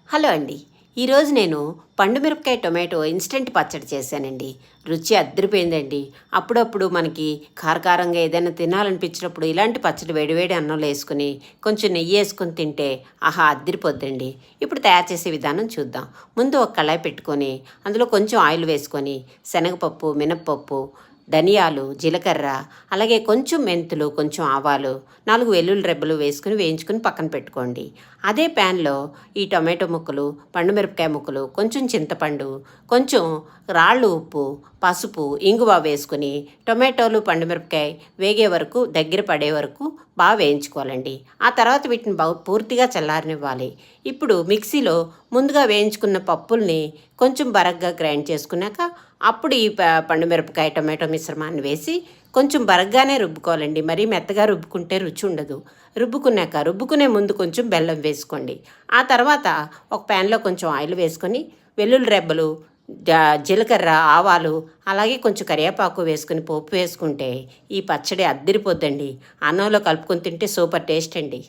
Hello అండి. ఈరోజు నేను పండు మిరపకాయ టొమాటో ఇన్స్టెంట్ పచ్చడి చేశానండి. రుచి అద్దరిపోయిందండి. అప్పుడప్పుడు మనకి కారకారంగా ఏదైనా తినాలనిపించినప్పుడు ఇలాంటి పచ్చడి వేడివేడి అన్నంలో వేసుకుని కొంచెం నెయ్యి వేసుకొని తింటే ఆహా అద్దరిపోద్దండి. ఇప్పుడు తయారు చేసే విధానం చూద్దాం. ముందు ఒక కళాయి పెట్టుకొని అందులో కొంచెం ఆయిల్ వేసుకొని శనగపప్పు, మినప్పప్పు, ధనియాలు, జీలకర్ర, అలాగే కొంచెం మెంతులు, కొంచెం ఆవాలు, 4 వెల్లుల్లి రెబ్బలు వేసుకుని వేయించుకుని పక్కన పెట్టుకోండి. అదే ప్యాన్లో ఈ టొమాటో ముక్కలు, పండు మిరపకాయ ముక్కలు, కొంచెం చింతపండు, కొంచెం రాళ్ళు ఉప్పు, పసుపు, ఇంగువ వేసుకుని టొమాటోలు, పండు మిరపకాయ వేగే వరకు దగ్గర పడే వరకు బాగా వేయించుకోవాలండి. ఆ తర్వాత వీటిని పూర్తిగా చల్లారనివ్వాలి. ఇప్పుడు మిక్సీలో ముందుగా వేయించుకున్న పప్పుల్ని కొంచెం బరగ్గా గ్రైండ్ చేసుకున్నాక అప్పుడు ఈ పండు మిరపకాయ టొమాటో మిశ్రమాన్ని వేసి కొంచెం బరగ్గానే రుబ్బుకోవాలండి. మరీ మెత్తగా రుబ్బుకుంటే రుచి ఉండదు. రుబ్బుకునే ముందు కొంచెం బెల్లం వేసుకోండి. ఆ తర్వాత ఒక ప్యాన్లో కొంచెం ఆయిల్ వేసుకొని వెల్లుల్లి రెబ్బలు, జీలకర్ర, ఆవాలు, అలాగే కొంచెం కరివేపాకు వేసుకుని పోపు వేసుకుంటే ఈ పచ్చడి అద్దిరిపోద్దండి. అన్నంలో కలుపుకొని తింటే సూపర్ టేస్ట్ అండి.